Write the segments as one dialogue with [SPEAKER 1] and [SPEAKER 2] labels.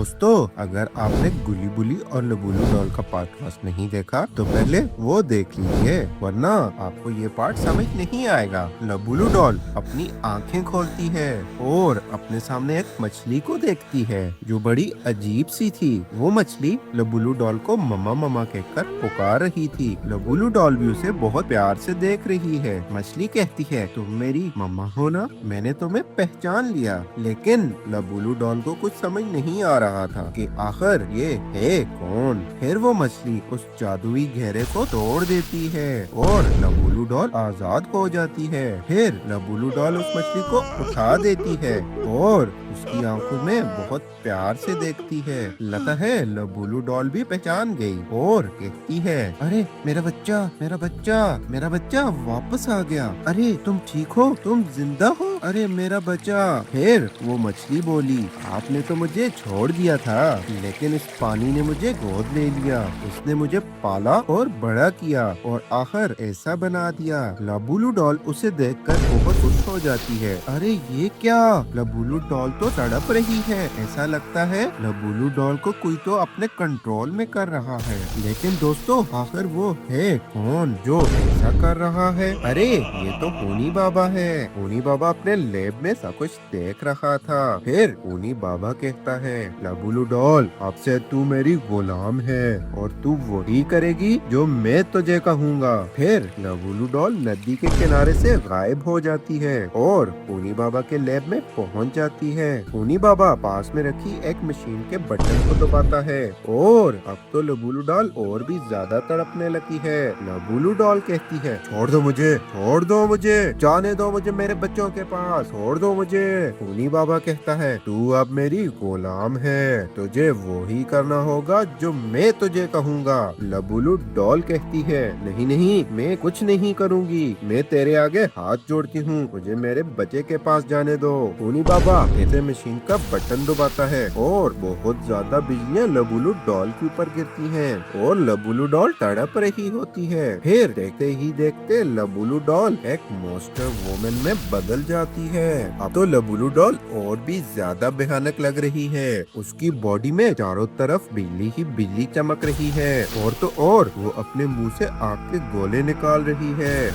[SPEAKER 1] दोस्तों, अगर आपने गुली बुली और लबुलू डॉल का पार्ट फर्स्ट नहीं देखा तो पहले वो देख लीजिए, वरना आपको ये पार्ट समझ नहीं आएगा। लबुलू डॉल अपनी आंखें खोलती है और अपने सामने एक मछली को देखती है जो बड़ी अजीब सी थी। वो मछली लबुलू डॉल को मम्मा मम्मा कहकर पुकार रही थी। लबुलू डॉल भी उसे बहुत प्यार से देख रही है। मछली कहती है, तुम मेरी मम्मा हो ना, मैंने तुम्हें पहचान लिया। लेकिन लबुलू डॉल को कुछ समझ नहीं आ रहा था कि आखिर ये है कौन। फिर वो मछली उस जादुई घेरे को तोड़ देती है और लबुलू डॉल आजाद हो जाती है। फिर लबुलू डॉल उस मछली को उठा देती है और उसकी आंखों में बहुत प्यार से देखती है। लगता है लबुलू डॉल भी पहचान गई और कहती है, अरे मेरा बच्चा, मेरा बच्चा, मेरा बच्चा वापस आ गया। अरे तुम ठीक हो, तुम जिंदा हो, अरे मेरा बच्चा। फिर वो मछली बोली, आपने तो मुझे छोड़ दिया था, लेकिन इस पानी ने मुझे गोद ले लिया। उसने मुझे पाला और बड़ा किया और आखिर ऐसा बना दिया। लबुलू डॉल उसे देखकर बहुत खुश हो जाती है। अरे ये क्या, लबुलू डॉल तो तड़प रही है। ऐसा लगता है लबुलू डॉल को कोई तो अपने कंट्रोल में कर रहा है। लेकिन दोस्तों, आखिर वो है कौन जो ऐसा कर रहा है? अरे ये तो होनी बाबा है। होनी बाबा अपने लैब में सब कुछ देख रहा था। फिर होनी बाबा कहता है, लबुलू डॉल, अब से तू मेरी गुलाम है और तू वही करेगी जो मैं तुझे कहूँगा। फिर लबुलू डॉल नदी के किनारे से गायब हो जाती है और होनी बाबा के लैब में पहुँच जाती है। होनी बाबा पास में रखी एक मशीन के बटन को दबाता है और अब तो लबुलू डॉल और भी ज्यादा तड़पने लगी है। लबुलू डॉल कहती है, छोड़ दो मुझे, छोड़ दो मुझे, जाने दो मुझे मेरे बच्चों के पास, छोड़ दो मुझे। होनी बाबा कहता है, तू अब मेरी गुलाम है, तुझे वो ही करना होगा जो मैं तुझे कहूँगा। लबुलू डॉल कहती है, नहीं नहीं, मैं कुछ नहीं करूँगी, मैं तेरे आगे हाथ जोड़ती हूँ, मुझे मेरे बच्चे के पास जाने दो। होनी बाबा ऐसे मशीन का बटन दबाता है और बहुत ज्यादा बिजलियाँ लबुलू डॉल के ऊपर गिरती हैं और लबुलू डॉल तड़प रही होती है। फिर देखते ही देखते लबुलू डॉल एक मॉन्स्टर वुमन में बदल जाती है। अब तो लबुलू डॉल और भी ज्यादा भयानक लग रही है। उसकी बॉडी में चारों तरफ बिजली ही बिजली चमक रही है और तो और वो अपने मुंह से आग के गोले निकाल रही है।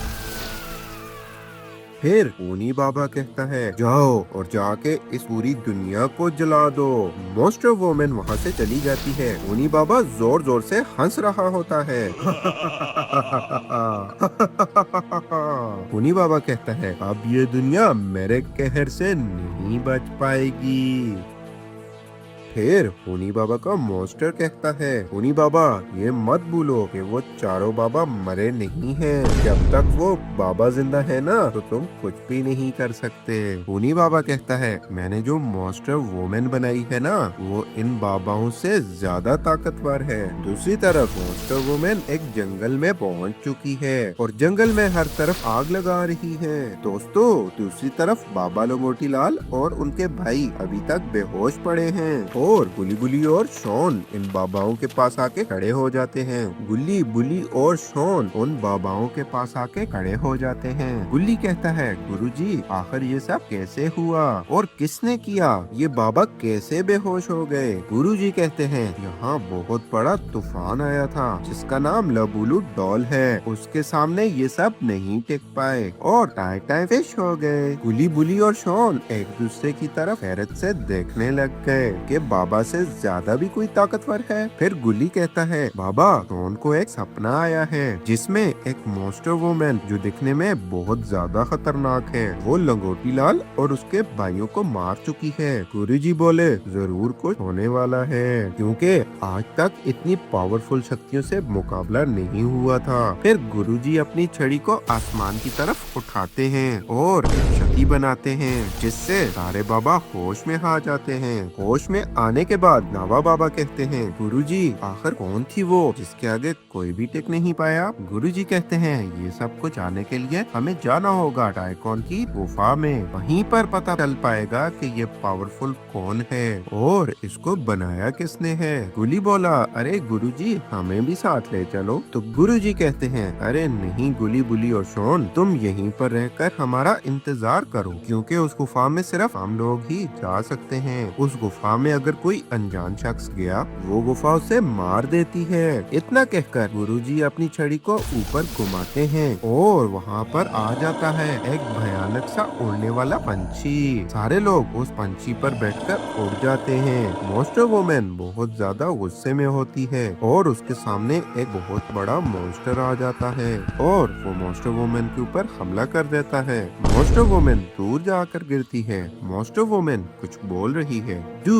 [SPEAKER 1] फिर होनी बाबा कहता है, जाओ और जाके इस पूरी दुनिया को जला दो। मॉन्स्टर वुमन वहाँ से चली जाती है। होनी बाबा जोर जोर से हंस रहा होता है। होनी बाबा कहता है, अब ये दुनिया मेरे कहर से नहीं बच पाएगी। फिर होनी बाबा का मॉन्स्टर कहता है, होनी बाबा ये मत भूलो कि वो चारों बाबा मरे नहीं हैं। जब तक वो बाबा जिंदा है ना तो तुम कुछ भी नहीं कर सकते। होनी बाबा कहता है, मैंने जो मॉन्स्टर वुमन बनाई है ना वो इन बाबाओं से ज्यादा ताकतवर है। दूसरी तरफ मॉन्स्टर वुमन एक जंगल में पहुंच चुकी है और जंगल में हर तरफ आग लगा रही है। दोस्तों, दूसरी तरफ बाबा लंगोटी लाल और उनके भाई अभी तक बेहोश पड़े हैं और गुली बुली और शॉन इन बाबाओं के पास आके खड़े हो जाते हैं। गुल्ली बुली और शॉन उन बाबाओं के पास आके खड़े हो जाते हैं। गुल्ली कहता है, गुरुजी आखिर ये सब कैसे हुआ और किसने किया? ये बाबा कैसे बेहोश हो गए? गुरुजी कहते हैं, यहाँ बहुत बड़ा तूफान आया था जिसका नाम लबुलू डॉल है। उसके सामने ये सब नहीं टिक पाए और टाई टाई फिश हो गए। गुली बुली और शॉन एक दूसरे की तरफ हैरत से देखने लग गए कि बाबा से ज्यादा भी कोई ताकतवर है। फिर गुली कहता है, बाबा शॉन को एक सपना आया है जिसमें एक मॉन्स्टर वुमन जो दिखने में बहुत ज्यादा खतरनाक है वो लंगोटी लाल और उसके भाइयों को मार चुकी है। गुरुजी बोले, जरूर कुछ होने वाला है क्योंकि आज तक इतनी पावरफुल शक्तियों से मुकाबला नहीं हुआ था। फिर गुरुजी अपनी छड़ी को आसमान की तरफ उठाते हैं और एक छड़ी बनाते हैं जिससे सारे बाबा होश में आ जाते हैं। होश में आने के बाद नावा बाबा कहते हैं, गुरुजी आखिर कौन थी वो जिसके आगे कोई भी टिक नहीं पाया? गुरुजी कहते हैं, ये सब कुछ आने के लिए हमें जाना होगा टाइकॉन की गुफा में, वहीं पर पता चल पाएगा कि ये पावरफुल कौन है और इसको बनाया किसने है। गुली बोला, अरे गुरुजी हमें भी साथ ले चलो। तो गुरुजी कहते हैं, अरे नहीं गुली बुली और शॉन, तुम यहीं पर रहकर हमारा इंतजार करो क्योंकि उस गुफा में सिर्फ हम लोग ही जा सकते हैं। उस गुफा में अगर अगर कोई अनजान शख्स गया वो गुफा उसे मार देती है। इतना कहकर गुरुजी अपनी छड़ी को ऊपर घुमाते हैं और वहाँ पर आ जाता है एक भयानक सा उड़ने वाला पंछी। सारे लोग उस पंछी पर बैठकर उड़ जाते हैं। मॉन्स्टर वुमन बहुत ज्यादा गुस्से में होती है और उसके सामने एक बहुत बड़ा मॉन्स्टर आ जाता है और वो मॉन्स्टर वुमन के ऊपर हमला कर देता है। मॉन्स्टर वुमन दूर जाकर गिरती है। मॉन्स्टर वुमन कुछ बोल रही है, डू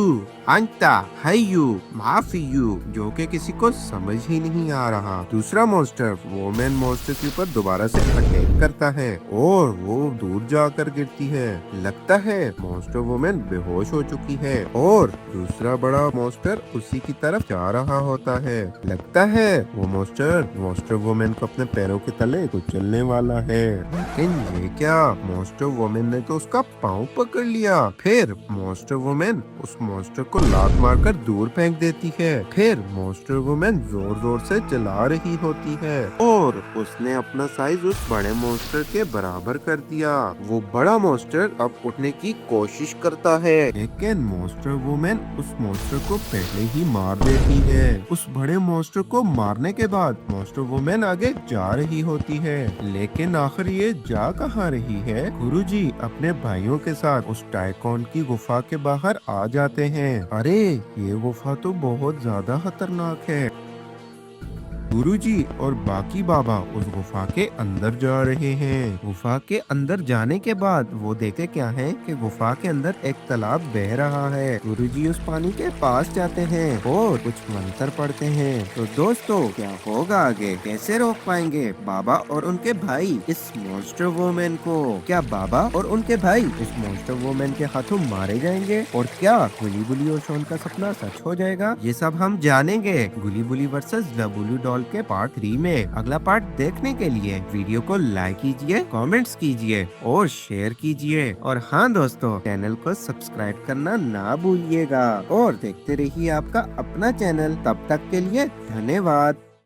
[SPEAKER 1] अंता हायू माफी यू, जो कि किसी को समझ ही नहीं आ रहा। दूसरा मॉन्स्टर वुमन मॉन्स्टर के ऊपर दोबारा से अटैक करता है और वो दूर जाकर गिरती है। लगता है मॉन्स्टर वुमन बेहोश हो चुकी है और दूसरा बड़ा मॉन्स्टर उसी की तरफ जा रहा होता है। लगता है वो मॉन्स्टर वुमन को अपने पैरों के तले कुचलने वाला है। लेकिन ये क्या, मॉन्स्टर वुमन ने तो उसका पाँव पकड़ लिया। फिर मॉन्स्टर वुमन उस मॉन्स्टर को लात मारकर दूर फेंक देती है। फिर मॉन्स्टर वुमन जोर जोर से चला रही होती है और उसने अपना साइज उस बड़े मॉन्स्टर के बराबर कर दिया। वो बड़ा मॉन्स्टर अब उठने की कोशिश करता है, लेकिन मॉन्स्टर वुमन उस मॉन्स्टर को पहले ही मार देती है। उस बड़े मॉन्स्टर को मारने के बाद मॉन्स्टर वुमन आगे जा रही होती है, लेकिन आखिर ये जा कहाँ रही है। गुरुजी अपने भाइयों के साथ उस टाइकॉन की गुफा के बाहर आ जाते हैं। अरे ये गुफा तो बहुत ज्यादा खतरनाक है। गुरुजी और बाकी बाबा उस गुफा के अंदर जा रहे हैं। गुफा के अंदर जाने के बाद वो देखे क्या है कि गुफा के अंदर एक तालाब बह रहा है। गुरुजी उस पानी के पास जाते हैं और कुछ मंत्र पढ़ते हैं। तो दोस्तों क्या होगा आगे, कैसे रोक पाएंगे बाबा और उनके भाई इस मॉन्स्टर वुमन को? क्या बाबा और उनके भाई इस मॉन्स्टर वुमन के हाथों मारे जाएंगे और क्या गुली बुली और शॉन का सपना सच हो जाएगा? ये सब हम जानेंगे गुली बुली वर्सेस लबुलू डॉल के पार्ट 3 में। अगला पार्ट देखने के लिए वीडियो को लाइक कीजिए, कमेंट्स कीजिए और शेयर कीजिए। और हाँ दोस्तों, चैनल को सब्सक्राइब करना ना भूलिएगा और देखते रहिए आपका अपना चैनल। तब तक के लिए धन्यवाद।